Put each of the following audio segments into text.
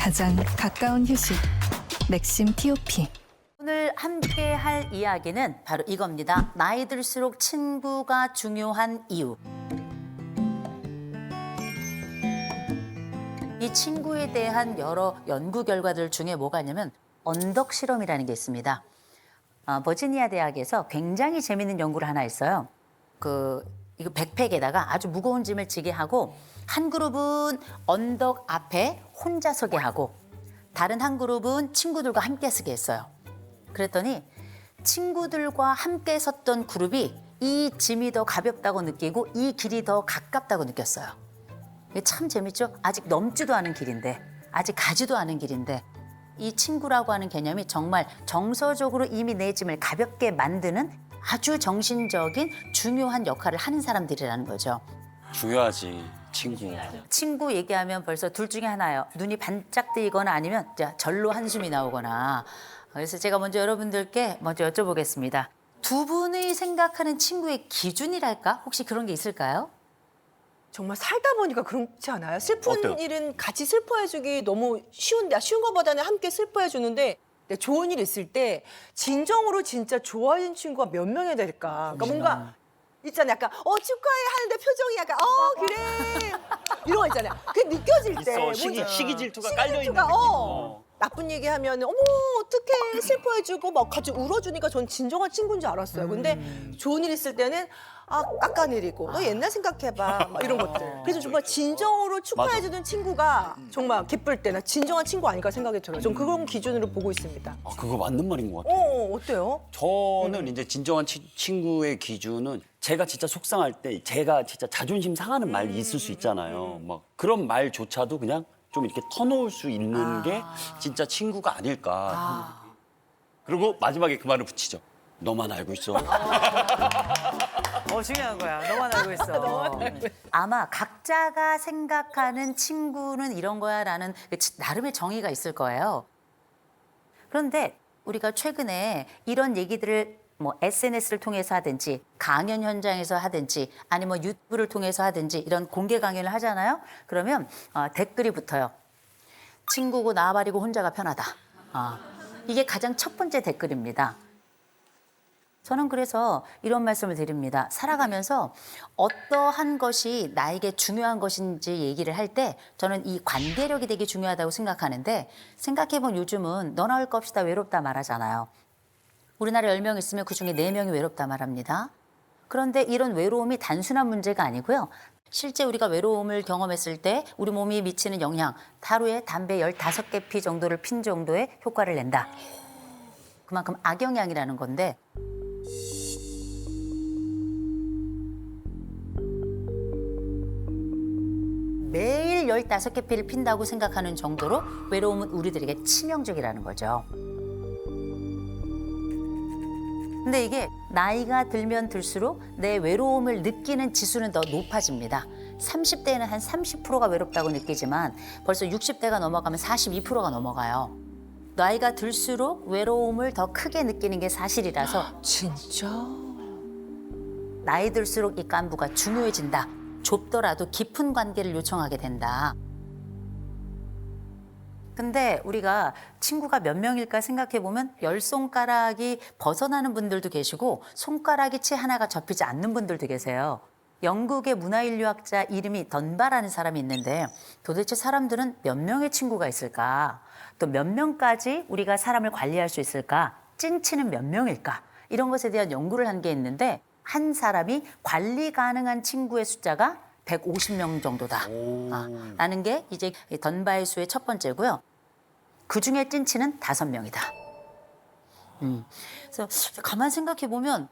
가장 가까운 휴식. 맥심 TOP. 오늘 함께 할 이야기는 바로 이겁니다. 나이 들수록 친구가 중요한 이유. 이 친구에 대한 여러 연구 결과들 중에 뭐가 있냐면 언덕 실험이라는 게 있습니다. 버지니아 대학에서 굉장히 재밌는 연구를 하나 했어요. 이거 백팩에다가 아주 무거운 짐을 지게 하고 한 그룹은 언덕 앞에 혼자 서게 하고 다른 한 그룹은 친구들과 함께 서게 했어요. 그랬더니 친구들과 함께 섰던 그룹이 이 짐이 더 가볍다고 느끼고 이 길이 더 가깝다고 느꼈어요. 이게 참 재밌죠? 아직 넘지도 않은 길인데, 아직 가지도 않은 길인데 이 친구라고 하는 개념이 정말 정서적으로 이미 내 짐을 가볍게 만드는 아주 정신적인 중요한 역할을 하는 사람들이라는 거죠. 중요하지, 친구. 친구 얘기하면 벌써 둘 중에 하나예요. 눈이 반짝 뜨이거나 아니면 절로 한숨이 나오거나. 그래서 제가 먼저 여러분들께 먼저 여쭤보겠습니다. 두 분이 생각하는 친구의 기준이랄까? 혹시 그런 게 있을까요? 정말 살다 보니까 그렇지 않아요? 슬픈 어때요? 일은 같이 슬퍼해주기 너무 쉬운데 쉬운 것보다는 함께 슬퍼해주는데 근데 좋은 일 있을 때 진정으로 진짜 좋아하는 친구가 몇 명이 될까? 그러니까 뭔가 있잖아요. 약간 축하해 하는데 표정이 약간 그래 이런 거 있잖아요. 그게 느껴질 때 있어, 시기 질투가 시기 깔려 있는 질투가, 느낌. 나쁜 얘기하면 어머 어떡해 슬퍼해주고 막 같이 울어주니까 전 진정한 친구인 줄 알았어요. 근데 좋은 일 있을 때는 깎아내리고 너 옛날 생각해봐 막 이런 것들. 그래서 정말 진정으로 축하해주는 친구가 정말 기쁠 때나 진정한 친구 아닐까 생각이 들어요. 전 그런 기준으로 보고 있습니다. 그거 맞는 말인 것 같아요. 어때요? 저는 이제 진정한 친구의 기준은 제가 진짜 속상할 때 제가 진짜 자존심 상하는 말이 있을 수 있잖아요. 막 그런 말조차도 그냥 좀 이렇게 터놓을 수 있는 게 진짜 친구가 아닐까. 그리고 마지막에 그 말을 붙이죠. 너만 알고 있어. 중요한 거야. 너만 알고 있어. 아마 각자가 생각하는 친구는 이런 거야라는 나름의 정의가 있을 거예요. 그런데 우리가 최근에 이런 얘기들을 SNS를 통해서 하든지 강연 현장에서 하든지 아니면 유튜브를 통해서 하든지 이런 공개 강연을 하잖아요. 그러면 댓글이 붙어요. 친구고 나발이고 혼자가 편하다. 이게 가장 첫 번째 댓글입니다. 저는 그래서 이런 말씀을 드립니다. 살아가면서 어떠한 것이 나에게 중요한 것인지 얘기를 할 때 저는 이 관계력이 되게 중요하다고 생각하는데 생각해보면 요즘은 너나 할 것 없이 다 외롭다 말하잖아요. 우리나라에 10명 있으면 그중에 4명이 외롭다 말합니다. 그런데 이런 외로움이 단순한 문제가 아니고요. 실제 우리가 외로움을 경험했을 때 우리 몸이 미치는 영향, 하루에 담배 15개 피 정도를 핀 정도의 효과를 낸다. 그만큼 악영향이라는 건데 매일 15개 피를 핀다고 생각하는 정도로 외로움은 우리들에게 치명적이라는 거죠. 근데 이게 나이가 들면 들수록 내 외로움을 느끼는 지수는 더 높아집니다. 30대에는 한 30%가 외롭다고 느끼지만 벌써 60대가 넘어가면 42%가 넘어가요. 나이가 들수록 외로움을 더 크게 느끼는 게 사실이라서 진짜? 나이 들수록 이 깐부가 중요해진다. 좁더라도 깊은 관계를 요청하게 된다. 근데 우리가 친구가 몇 명일까 생각해보면 10손가락이 벗어나는 분들도 계시고 손가락이 채 하나가 접히지 않는 분들도 계세요. 영국의 문화인류학자 이름이 던바라는 사람이 있는데 도대체 사람들은 몇 명의 친구가 있을까? 또 몇 명까지 우리가 사람을 관리할 수 있을까? 찐친은 몇 명일까? 이런 것에 대한 연구를 한 게 있는데 한 사람이 관리 가능한 친구의 숫자가 150명 정도다. 라는 게 이제 던바의 수의 첫 번째고요. 그중에 찐친은 5명이다. 그래서 가만 생각해 보면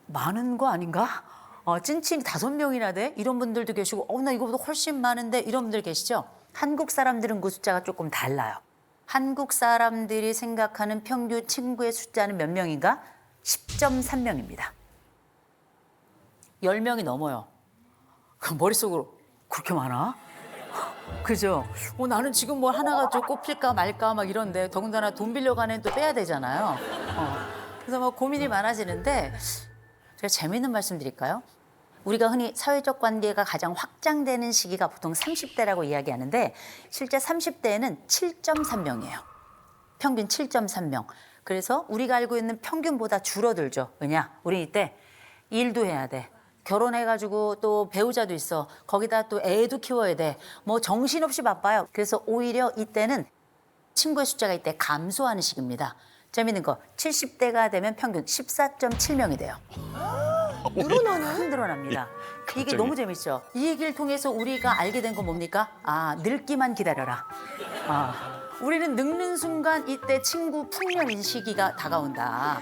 많은 거 아닌가? 찐친이 5명이나 돼? 이런 분들도 계시고 나 이거보다 훨씬 많은데 이런 분들 계시죠? 한국 사람들은 그 숫자가 조금 달라요. 한국 사람들이 생각하는 평균 친구의 숫자는 몇 명인가? 10.3명입니다. 10명이 넘어요. 머릿속으로 그렇게 많아? 그죠? 나는 지금 뭐 하나가 좀 꼽힐까 말까 막 이런데 더군다나 돈 빌려가는 애는 또 빼야 되잖아요. 그래서 고민이 많아지는데 제가 재미있는 말씀 드릴까요? 우리가 흔히 사회적 관계가 가장 확장되는 시기가 보통 30대라고 이야기하는데 실제 30대에는 7.3명이에요. 평균 7.3명. 그래서 우리가 알고 있는 평균보다 줄어들죠. 왜냐? 우리 이때 일도 해야 돼. 결혼해가지고 또 배우자도 있어. 거기다 또 애도 키워야 돼. 뭐 정신없이 바빠요. 그래서 오히려 이때는 친구의 숫자가 이때 감소하는 시기입니다. 재밌는 거 70대가 되면 평균 14.7명이 돼요. 확 늘어납니다. 이게 너무 재밌죠. 이 얘기를 통해서 우리가 알게 된 건 뭡니까? 아, 늙기만 기다려라. 우리는 늙는 순간 이때 친구 풍년인 시기가 다가온다.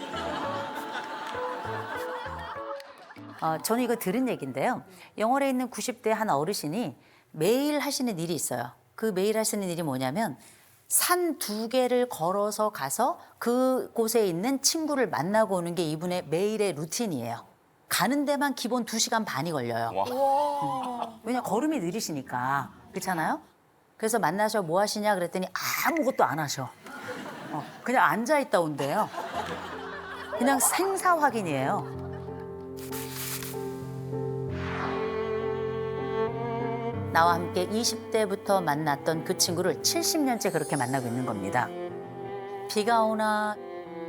저는 이거 들은 얘기인데요. 영월에 있는 90대 한 어르신이 매일 하시는 일이 있어요. 그 매일 하시는 일이 뭐냐면 산 2개를 걸어서 가서 그곳에 있는 친구를 만나고 오는 게 이분의 매일의 루틴이에요. 가는 데만 기본 2시간 반이 걸려요. 왜냐 걸음이 느리시니까. 그렇잖아요? 그래서 만나서 뭐 하시냐 그랬더니 아무것도 안 하셔. 그냥 앉아 있다 온대요. 그냥 생사 확인이에요. 나와 함께 20대부터 만났던 그 친구를 70년째 그렇게 만나고 있는 겁니다. 비가 오나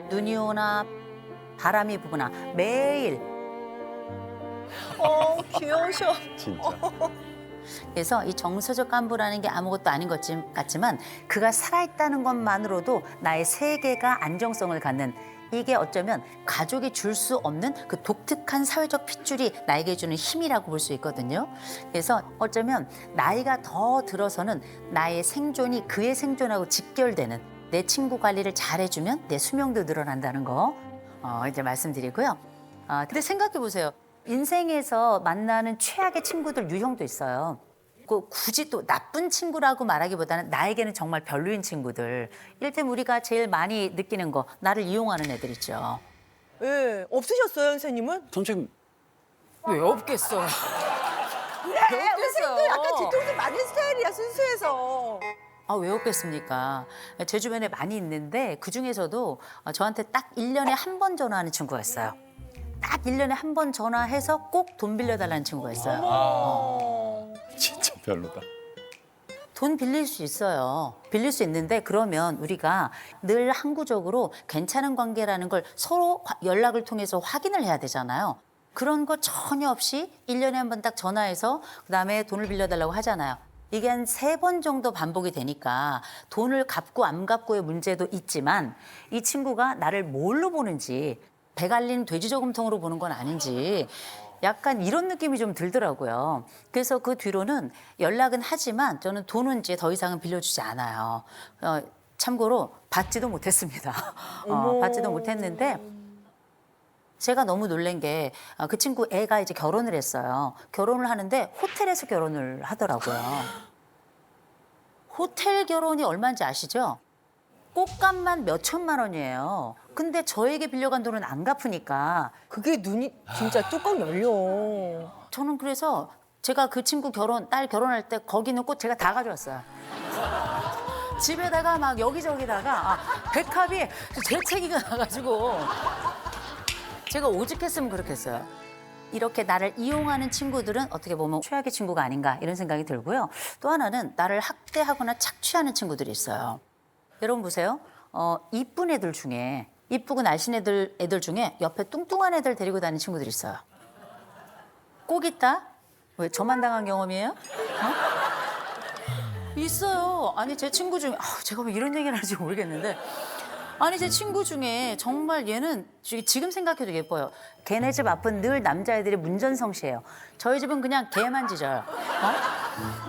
눈이 오나 바람이 부거나 매일. 귀여우셔. 진짜. 그래서 이 정서적 간부라는 게 아무것도 아닌 것 같지만 그가 살아있다는 것만으로도 나의 세계가 안정성을 갖는 이게 어쩌면 가족이 줄 수 없는 그 독특한 사회적 핏줄이 나에게 주는 힘이라고 볼 수 있거든요. 그래서 어쩌면 나이가 더 들어서는 나의 생존이 그의 생존하고 직결되는 내 친구 관리를 잘해주면 내 수명도 늘어난다는 거 이제 말씀드리고요. 근데 생각해 보세요. 인생에서 만나는 최악의 친구들 유형도 있어요. 굳이 또 나쁜 친구라고 말하기보다는 나에게는 정말 별로인 친구들. 이를테면 우리가 제일 많이 느끼는 거 나를 이용하는 애들 있죠. 예, 없으셨어요, 선생님은? 선생님 왜 없겠어? 선생님도 약간 뒤통수 맞는 스타일이야, 순수해서. 왜 없겠습니까? 제 주변에 많이 있는데 그중에서도 저한테 딱 1년에 한 번 전화하는 친구가 있어요. 딱 1년에 한 번 전화해서 꼭 돈 빌려달라는 친구가 있어요. 진짜 별로다. 돈 빌릴 수 있어요. 빌릴 수 있는데 그러면 우리가 늘 항구적으로 괜찮은 관계라는 걸 서로 연락을 통해서 확인을 해야 되잖아요. 그런 거 전혀 없이 1년에 한 번 딱 전화해서 그다음에 돈을 빌려달라고 하잖아요. 이게 한 3번 정도 반복이 되니까 돈을 갚고 안 갚고의 문제도 있지만 이 친구가 나를 뭘로 보는지 배 갈린 돼지 저금통으로 보는 건 아닌지 약간 이런 느낌이 좀 들더라고요. 그래서 그 뒤로는 연락은 하지만 저는 돈은 이제 더 이상은 빌려주지 않아요. 참고로 받지도 못했습니다. 받지도 못했는데 제가 너무 놀란 게 그 친구 애가 이제 결혼을 했어요. 결혼을 하는데 호텔에서 결혼을 하더라고요. 호텔 결혼이 얼마인지 아시죠? 꽃값만 몇 천만 원이에요. 근데 저에게 빌려간 돈은 안 갚으니까 그게 눈이 진짜 뚜껑 열려. 저는 그래서 제가 그 친구 딸 결혼할 때 거기 있는 꽃 제가 다 가져왔어요. 집에다가 막 여기저기다가 백합이 재채기가 나가지고 제가 오죽했으면 그렇게 했어요. 이렇게 나를 이용하는 친구들은 어떻게 보면 최악의 친구가 아닌가 이런 생각이 들고요. 또 하나는 나를 학대하거나 착취하는 친구들이 있어요. 여러분 보세요. 이쁜 애들 중에 이쁘고 날씬 애들 중에 옆에 뚱뚱한 애들 데리고 다니는 친구들이 있어요. 꼭 있다? 왜 저만 당한 경험이에요? 있어요. 아니 제 친구 중에 제가 왜 이런 얘기를 하는지 모르겠는데 아니 제 친구 중에 정말 얘는 지금 생각해도 예뻐요. 걔네 집 앞은 늘 남자애들이 문전성시해요. 저희 집은 그냥 개만 짖어요.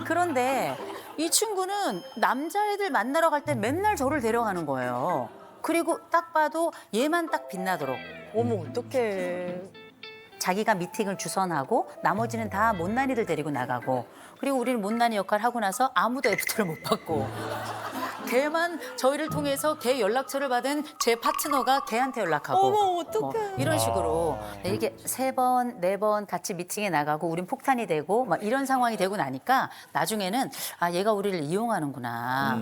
그런데 이 친구는 남자애들 만나러 갈 때 맨날 저를 데려가는 거예요. 그리고 딱 봐도 얘만 딱 빛나도록. 어머, 어떡해. 자기가 미팅을 주선하고 나머지는 다 못난이들 데리고 나가고 그리고 우리는 못난이 역할을 하고 나서 아무도 애프터를 못 받고 걔만 저희를 통해서 걔 연락처를 받은 제 파트너가 걔한테 연락하고 어머, 어떡해. 뭐 이런 식으로 이렇게 3번, 4번 같이 미팅에 나가고 우린 폭탄이 되고 막 이런 상황이 되고 나니까 나중에는 얘가 우리를 이용하는구나.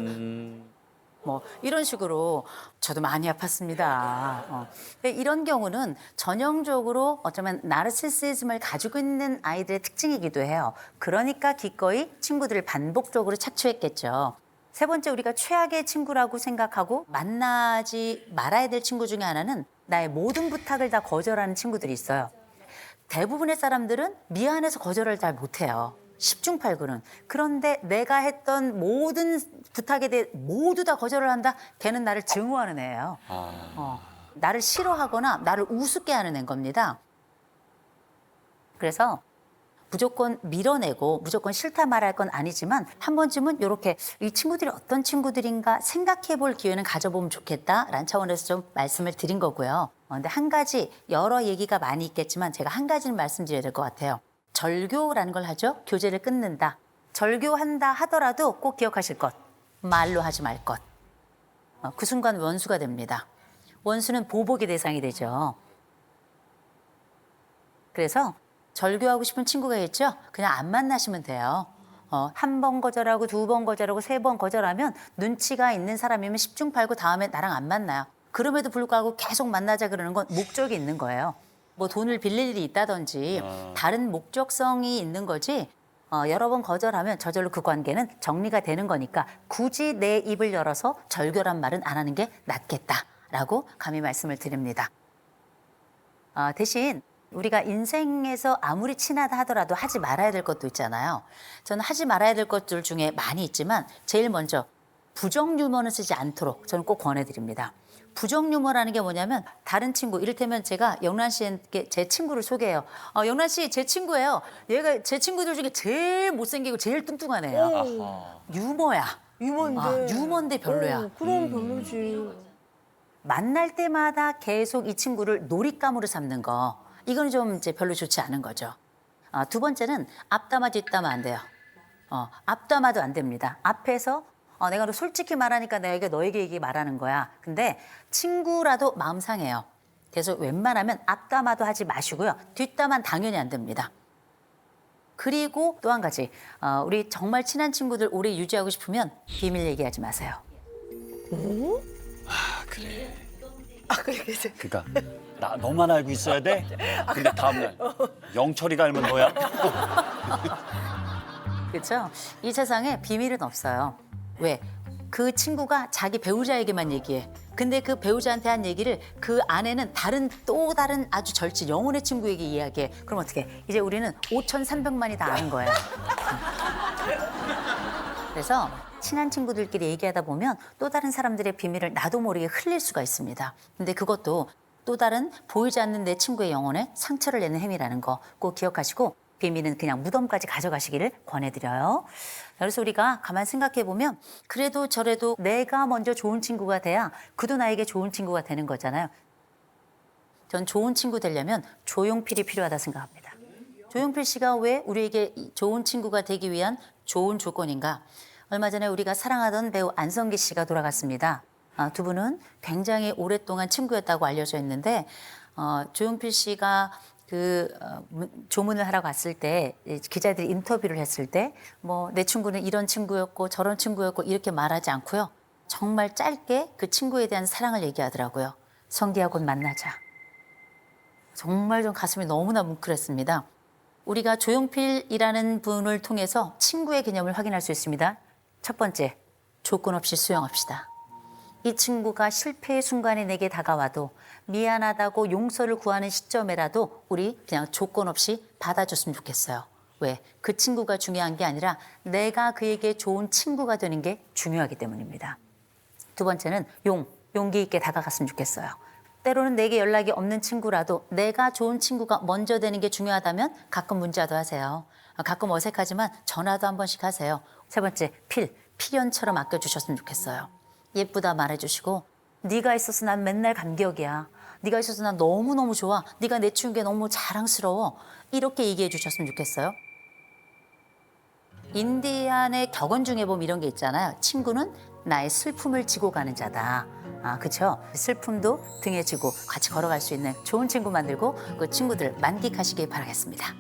뭐 이런 식으로 저도 많이 아팠습니다. 근데 이런 경우는 전형적으로 어쩌면 나르시시즘을 가지고 있는 아이들의 특징이기도 해요. 그러니까 기꺼이 친구들을 반복적으로 착취했겠죠. 세 번째, 우리가 최악의 친구라고 생각하고 만나지 말아야 될 친구 중에 하나는 나의 모든 부탁을 다 거절하는 친구들이 있어요. 대부분의 사람들은 미안해서 거절을 잘 못해요. 10중 8구는. 그런데 내가 했던 모든 부탁에 대해 모두 다 거절을 한다? 걔는 나를 증오하는 애예요. 나를 싫어하거나 나를 우습게 하는 애인 겁니다. 그래서 무조건 밀어내고 무조건 싫다 말할 건 아니지만 한 번쯤은 이렇게 이 친구들이 어떤 친구들인가 생각해 볼 기회는 가져보면 좋겠다라는 차원에서 좀 말씀을 드린 거고요. 근데 한 가지, 여러 얘기가 많이 있겠지만 제가 한 가지는 말씀드려야 될 것 같아요. 절교라는 걸 하죠. 교제를 끊는다. 절교한다 하더라도 꼭 기억하실 것. 말로 하지 말 것. 그 순간 원수가 됩니다. 원수는 보복의 대상이 되죠. 그래서 절교하고 싶은 친구가 있죠? 그냥 안 만나시면 돼요. 한 번 거절하고 2번 거절하고 3번 거절하면 눈치가 있는 사람이면 10중 8구 다음에 나랑 안 만나요. 그럼에도 불구하고 계속 만나자 그러는 건 목적이 있는 거예요. 뭐 돈을 빌릴 일이 있다든지 다른 목적성이 있는 거지 여러 번 거절하면 저절로 그 관계는 정리가 되는 거니까 굳이 내 입을 열어서 절교란 말은 안 하는 게 낫겠다라고 감히 말씀을 드립니다. 대신 우리가 인생에서 아무리 친하다 하더라도 하지 말아야 될 것도 있잖아요. 저는 하지 말아야 될 것들 중에 많이 있지만 제일 먼저 부정 유머는 쓰지 않도록 저는 꼭 권해드립니다. 부정 유머라는 게 뭐냐면 다른 친구, 이를테면 제가 영란 씨에게 제 친구를 소개해요. 영란 씨 제 친구예요. 얘가 제 친구들 중에 제일 못생기고 제일 뚱뚱한 애야. 유머야. 유머인데. 유머인데 별로야. 그럼 별로지. 만날 때마다 계속 이 친구를 놀잇감으로 삼는 거. 이건 좀 이제 별로 좋지 않은 거죠. 두 번째는 앞담화 뒷담화 안 돼요. 앞담화도 안 됩니다. 앞에서 내가 너 솔직히 말하니까 내가 너에게 얘기 말하는 거야. 근데 친구라도 마음 상해요. 그래서 웬만하면 앞담화도 하지 마시고요. 뒷담화는 당연히 안 됩니다. 그리고 또 한 가지, 우리 정말 친한 친구들 오래 유지하고 싶으면 비밀 얘기하지 마세요. 그래. 그래. 그러니까 나 너만 알고 있어야 돼. 근데 다음날 영철이가 알면 너야. 그렇죠? 이 세상에 비밀은 없어요. 왜? 그 친구가 자기 배우자에게만 얘기해. 근데 그 배우자한테 한 얘기를 그 아내는 또 다른 아주 절친 영혼의 친구에게 이야기해. 그럼 어떻게? 이제 우리는 5,300만이 다 아는 거야. 그래서 친한 친구들끼리 얘기하다 보면 또 다른 사람들의 비밀을 나도 모르게 흘릴 수가 있습니다. 근데 그것도 또 다른 보이지 않는 내 친구의 영혼에 상처를 내는 행위라는 거 꼭 기억하시고 비밀은 그냥 무덤까지 가져가시기를 권해드려요. 그래서 우리가 가만 생각해 보면 그래도 저래도 내가 먼저 좋은 친구가 돼야 그도 나에게 좋은 친구가 되는 거잖아요. 전 좋은 친구 되려면 조용필이 필요하다 생각합니다. 조용필 씨가 왜 우리에게 좋은 친구가 되기 위한 좋은 조건인가? 얼마 전에 우리가 사랑하던 배우 안성기 씨가 돌아갔습니다. 두 분은 굉장히 오랫동안 친구였다고 알려져 있는데 조용필 씨가 조문을 하러 갔을 때 기자들이 인터뷰를 했을 때 뭐 내 친구는 이런 친구였고 저런 친구였고 이렇게 말하지 않고요. 정말 짧게 그 친구에 대한 사랑을 얘기하더라고요. 성기야 곧 만나자. 정말 좀 가슴이 너무나 뭉클했습니다. 우리가 조용필이라는 분을 통해서 친구의 개념을 확인할 수 있습니다. 첫 번째, 조건 없이 수용합시다. 이 친구가 실패의 순간에 내게 다가와도 미안하다고 용서를 구하는 시점에라도 우리 그냥 조건 없이 받아줬으면 좋겠어요. 왜? 그 친구가 중요한 게 아니라 내가 그에게 좋은 친구가 되는 게 중요하기 때문입니다. 두 번째는 용기 있게 다가갔으면 좋겠어요. 때로는 내게 연락이 없는 친구라도 내가 좋은 친구가 먼저 되는 게 중요하다면 가끔 문자도 하세요. 가끔 어색하지만 전화도 한 번씩 하세요. 세 번째, 필연처럼 아껴주셨으면 좋겠어요. 예쁘다 말해주시고 네가 있어서 난 맨날 감격이야. 네가 있어서 난 너무너무 좋아. 네가 내 친구에 너무 자랑스러워. 이렇게 얘기해 주셨으면 좋겠어요. 인디안의 격언 중에 보면 이런 게 있잖아요. 친구는 나의 슬픔을 지고 가는 자다. 그렇죠? 슬픔도 등에 지고 같이 걸어갈 수 있는 좋은 친구 만들고 그 친구들 만끽하시길 바라겠습니다.